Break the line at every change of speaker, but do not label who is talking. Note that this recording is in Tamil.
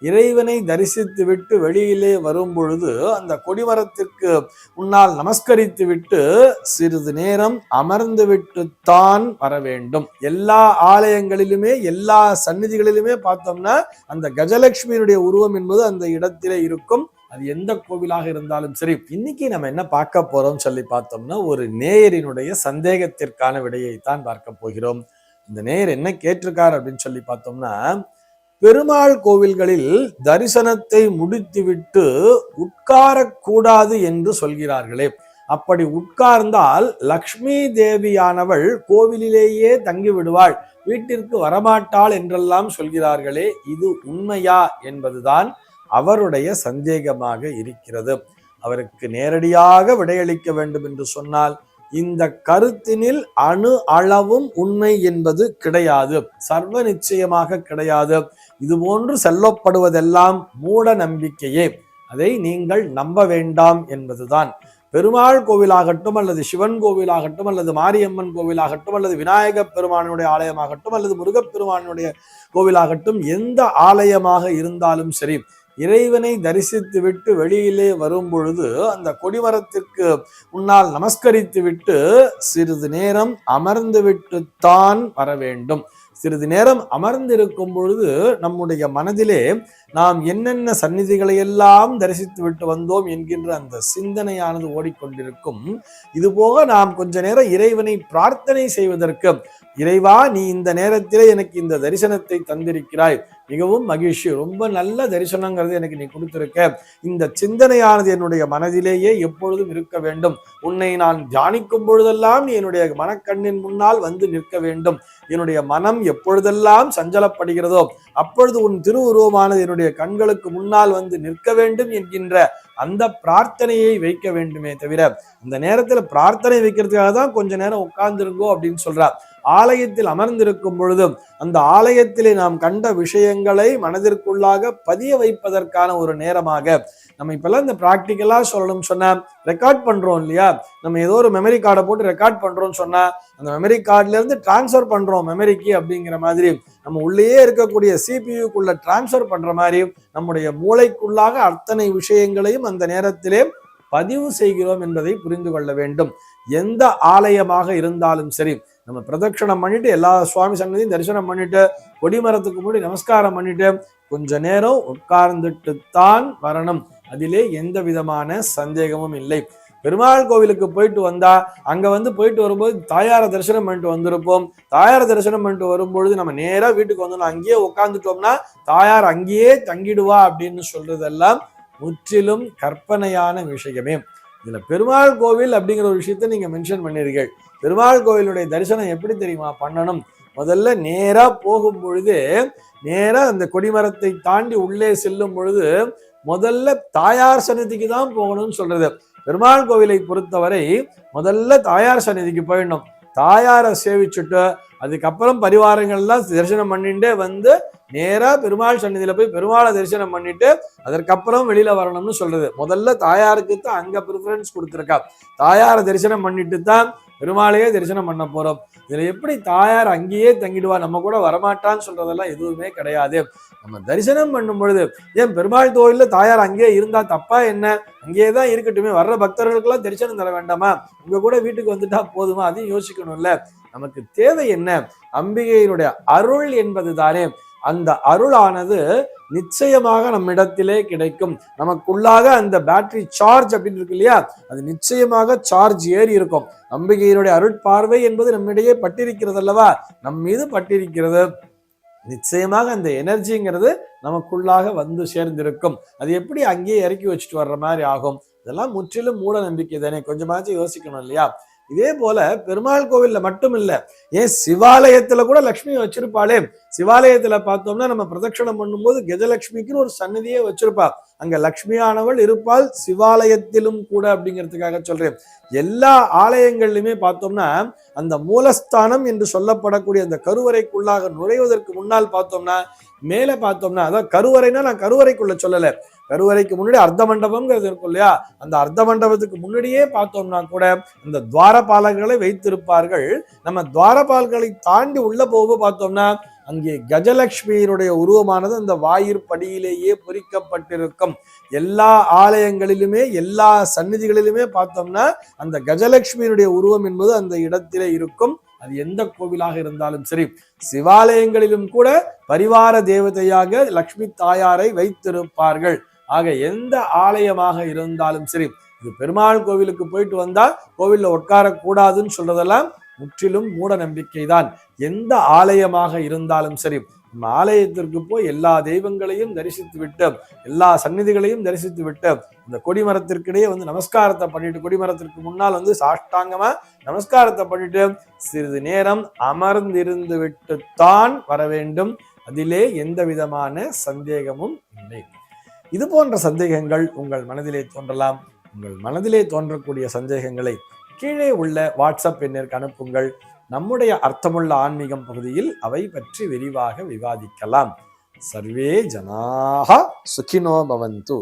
இறைவனை தரிசித்து விட்டு வெளியிலே வரும் பொழுது அந்த கொடிமரத்திற்கு முன்னால் நமஸ்கரித்து விட்டு சிறிது நேரம் அமர்ந்து விட்டுத்தான் வர வேண்டும். எல்லா ஆலயங்களிலுமே எல்லா சந்நிதிகளிலுமே பார்த்தோம்னா அந்த கஜலட்சுமியினுடைய உருவம் என்பது அந்த இடத்திலே இருக்கும். அது எந்த கோவிலாக இருந்தாலும் சரி. இன்னைக்கு நம்ம என்ன பார்க்க போறோம் சொல்லி பார்த்தோம்னா, ஒரு நேயரினுடைய சந்தேகத்திற்கான விடையை தான் பார்க்க போகிறோம். இந்த நேயர் என்ன கேட்டிருக்கார் அப்படின்னு சொல்லி பார்த்தோம்னா, பெருமாள் கோவில்களில் தரிசனத்தை முடித்துவிட்டு உட்காரக்கூடாது என்று சொல்கிறார்களே, அப்படி உட்கார்ந்தால் லக்ஷ்மி தேவியானவள் கோவிலிலேயே தங்கி விடுவாள், வீட்டிற்கு வரமாட்டாள் என்றெல்லாம் சொல்கிறார்களே, இது உண்மையா என்பதுதான் அவருடைய சந்தேகமாக இருக்கிறது. அவருக்கு நேரடியாக விடையளிக்க வேண்டும் என்று சொன்னால், இந்த கருத்தினில் அணு அளவும் உண்மை என்பது கிடையாது, சர்வ நிச்சயமாக கிடையாது. இது போன்று சொல்லப்படுவதெல்லாம் மூட நம்பிக்கையே, அதை நீங்கள் நம்ப வேண்டாம் என்பதுதான். பெருமாள் கோவிலாகட்டும் அல்லது சிவன் கோவிலாகட்டும் அல்லது மாரியம்மன் கோவிலாகட்டும் அல்லது விநாயக பெருமானுடைய ஆலயமாகட்டும் அல்லது முருகப்பெருமானுடைய கோவிலாகட்டும், எந்த ஆலயமாக இருந்தாலும் சரி, இறைவனை தரிசித்து விட்டு வெளியிலே வரும் பொழுது அந்த கொடிமரத்திற்கு முன்னால் நமஸ்கரித்து விட்டு சிறிது நேரம் அமர்ந்து விட்டுத்தான் வர வேண்டும். சிறிது நேரம் அமர்ந்திருக்கும் பொழுது நம்முடைய மனதிலே நாம் என்னென்ன சந்நிதிகளை எல்லாம் தரிசித்து விட்டு வந்தோம் என்கின்ற அந்த சிந்தனையானது ஓடிக்கொண்டிருக்கும். இதுபோக நாம் கொஞ்ச நேரம் இறைவனை பிரார்த்தனை செய்வதற்கு, இறைவா நீ இந்த நேரத்திலே எனக்கு இந்த தரிசனத்தை தந்திருக்கிறாய், மிகவும் மகிழ்ச்சி, ரொம்ப நல்ல தரிசனங்கிறது எனக்கு நீ கொடுத்திருக்க, இந்த சிந்தனையானது என்னுடைய மனதிலேயே எப்பொழுதும் இருக்க வேண்டும், உன்னை நான் தியானிக்கும் பொழுதெல்லாம் நீ என்னுடைய மனக்கண்ணின் முன்னால் வந்து நிற்க வேண்டும், என்னுடைய மனம் எப்பொழுதெல்லாம் சஞ்சலப்படுகிறதோ அப்பொழுது உன் திருவுருவமானது என்னுடைய கண்களுக்கு முன்னால் வந்து நிற்க வேண்டும் என்கின்ற அந்த பிரார்த்தனையை வைக்க வேண்டுமே தவிர, இந்த நேரத்தில் பிரார்த்தனை வைக்கிறதுக்காக தான் கொஞ்ச நேரம் உட்கார்ந்துருங்கோ அப்படின்னு சொல்றார். ஆலயத்தில் அமர்ந்திருக்கும் பொழுதும் அந்த ஆலயத்திலே நாம் கண்ட விஷயங்களை மனதிற்குள்ளாக பதிய வைப்பதற்கான ஒரு நேரமாக, நம்ம இப்பெல்லாம் இந்த பிராக்டிக்கலா சொல்லணும்னு சொன்னா ரெக்கார்ட் பண்றோம் இல்லையா, நம்ம ஏதோ ஒரு மெமரி கார்டை போட்டு ரெக்கார்ட் பண்றோம்னு சொன்னா அந்த மெமரி கார்டுல இருந்து டிரான்ஸ்ஃபர் பண்றோம் மெமரிக்கு அப்படிங்கிற மாதிரி, நம்ம உள்ளேயே இருக்கக்கூடிய சிபியுக்குள்ள டிரான்ஸ்ஃபர் பண்ற மாதிரி நம்முடைய மூளைக்குள்ளாக அத்தனை விஷயங்களையும் அந்த நேரத்திலே பதிவு செய்கிறோம் என்பதை புரிந்து கொள்ள வேண்டும். எந்த ஆலயமாக இருந்தாலும் சரி, நம்ம பிரதட்சணம் பண்ணிட்டு எல்லா சுவாமி சன்னதியும் தரிசனம் பண்ணிட்டு கொடிமரத்துக்கு முன்னாடி நமஸ்காரம் பண்ணிட்டு கொஞ்ச நேரம் உட்கார்ந்துட்டு தான் வரணும். அதிலே எந்த விதமான சந்தேகமும் இல்லை. பெருமாள் கோவிலுக்கு போயிட்டு வந்தா அங்க போயிட்டு வரும்போது தாயார தரிசனம் பண்ணிட்டு வந்திருப்போம். தாயார தரிசனம் பண்ணிட்டு வரும்பொழுது நம்ம நேரா வீட்டுக்கு வந்தோம், அங்கேயே உட்காந்துட்டோம்னா தாயார் அங்கேயே தங்கிடுவா அப்படின்னு சொல்றதெல்லாம் முற்றிலும் கற்பனையான விஷயமே. இதுல பெருமாள் கோவில் அப்படிங்கிற ஒரு விஷயத்த நீங்க மென்ஷன் பண்ணிருக்கீங்க. பெருமாள் கோவிலுடைய தரிசனம் எப்படி தெரியுமா பண்ணணும்? முதல்ல நேரா போகும் பொழுது, நேரா அந்த கொடிமரத்தை தாண்டி உள்ளே செல்லும் பொழுது முதல்ல தாயார் சன்னதிக்கு தான் போகணும்னு சொல்றது. பெருமாள் கோவிலை பொறுத்தவரை முதல்ல தாயார் சன்னதிக்கு போயிடணும். தாயாரை சேவிச்சுட்டு அதுக்கப்புறம் பரிவாரங்கள்லாம் தரிசனம் பண்ணிட்டே நேரா பெருமாள் சன்னதியில போய் பெருமாளை தரிசனம் பண்ணிட்டு அதற்கப்புறம் வெளியில வரணும்னு சொல்றது. முதல்ல தாயாருக்கு தான் அங்க ப்ரிஃபரன்ஸ் கொடுத்துருக்கா. தாயாரை தரிசனம் பண்ணிட்டு தான் பெருமாளையே தரிசனம் பண்ண போறோம். இதுல எப்படி தாயார் அங்கேயே தங்கிடுவா, நம்ம கூட வரமாட்டான்னு சொல்றதெல்லாம் எதுவுமே கிடையாது. நம்ம தரிசனம் பண்ணும் பொழுது, ஏன் பெருமாள் கோயில்ல தாயார் அங்கேயே இருந்தா தப்பா என்ன? அங்கேயே தான் இருக்கட்டுமே, வர்ற பக்தர்களுக்கெல்லாம் தரிசனம் தர வேண்டாமா? உங்க கூட வீட்டுக்கு வந்துட்டா போதுமா? அதையும் யோசிக்கணும்ல. நமக்கு தேவை என்ன? அம்பிகையினுடைய அருள் என்பது தானே. அந்த அருளானது நிச்சயமாக நம்மிடத்திலே கிடைக்கும். நமக்குள்ளாக அந்த பேட்டரி சார்ஜ் அப்படின்னு இருக்கு இல்லையா, அது நிச்சயமாக சார்ஜ் ஏறி இருக்கும். அம்பிகையினுடைய அருட்பார்வை என்பது நம்மிடையே பட்டிருக்கிறது அல்லவா, நம் மீது பட்டிருக்கிறது. நிச்சயமாக அந்த எனர்ஜிங்கிறது நமக்குள்ளாக வந்து சேர்ந்திருக்கும். அது எப்படி அங்கேயே இறக்கி வச்சுட்டு வர்ற மாதிரி ஆகும்? இதெல்லாம் முற்றிலும் மூட நம்பிக்கை தானே, கொஞ்சமாச்சும் யோசிக்கணும் இல்லையா? இதே போல பெருமாள் கோவில்ல மட்டும் இல்ல, ஏன் சிவாலயத்துல கூட லட்சுமி வச்சிருப்பாளே. சிவாலயத்துல பார்த்தோம்னா நம்ம பிரதட்சணம் பண்ணும்போது கஜலட்சுமிக்குன்னு ஒரு சன்னதியே வச்சிருப்பா. அங்க லட்சுமியானவள் இருப்பாள் சிவாலயத்திலும் கூட அப்படிங்கிறதுக்காக சொல்றேன். எல்லா ஆலயங்கள்லையுமே பார்த்தோம்னா அந்த மூலஸ்தானம் என்று சொல்லப்படக்கூடிய அந்த கருவறைக்குள்ளாக நுழைவதற்கு முன்னால் பார்த்தோம்னா, மேல பார்த்தோம்னா, அதாவது கருவறைனா நான் கருவறைக்குள்ள சொல்லல, கருவறைக்கு முன்னாடி அர்த்த மண்டபம்ங்கிறது இருக்கும் இல்லையா, அந்த அர்த்த மண்டபத்துக்கு முன்னாடியே பார்த்தோம்னா கூட அந்த துவாரபாலகர்களை வைத்திருப்பார்கள். நம்ம துவாரபால்களை தாண்டி உள்ள போக பார்த்தோம்னா அங்கே கஜலட்சுமியினுடைய உருவமானது அந்த வாயிற்படியிலேயே பொறிக்கப்பட்டிருக்கும். எல்லா ஆலயங்களிலுமே எல்லா சந்நிதிகளிலுமே பார்த்தோம்னா அந்த கஜலட்சுமியினுடைய உருவம் என்பது அந்த இடத்திலே இருக்கும். அது எந்த கோவிலாக இருந்தாலும் சரி. சிவாலயங்களிலும் கூட பரிவார தேவதையாக லக்ஷ்மி தாயாரை வைத்திருப்பார்கள். ஆக எந்த ஆலயமாக இருந்தாலும் சரி, இது பெருமாள் கோவிலுக்கு போயிட்டு வந்தா கோவில்ல உட்காரக்கூடாதுன்னு சொல்றதெல்லாம் முற்றிலும் மூட நம்பிக்கை தான். எந்த ஆலயமாக இருந்தாலும் சரி, நம்ம ஆலயத்திற்கு போய் எல்லா தெய்வங்களையும் தரிசித்து விட்டு எல்லா சந்நிதிகளையும் தரிசித்து விட்டு இந்த கொடிமரத்திற்கிடையே நமஸ்காரத்தை பண்ணிட்டு, கொடிமரத்திற்கு முன்னால் சாஷ்டாங்கமா நமஸ்காரத்தை பண்ணிட்டு சிறிது நேரம் அமர்ந்திருந்து விட்டுத்தான் வர வேண்டும். அதிலே எந்த விதமான சந்தேகமும் இல்லை. இது போன்ற சந்தேகங்கள் உங்கள் மனதிலே தோன்றலாம். உங்கள் மனதிலே தோன்றக்கூடிய சந்தேகங்களை கீழே உள்ள வாட்ஸ்அப் எண்ணிற்கு அனுப்புங்கள். நம்முடைய அர்த்தமுள்ள ஆன்மீகம் பகுதியில் அவை பற்றி விரிவாக விவாதிக்கலாம். சர்வே ஜனாஹ சுகினோ பவந்து.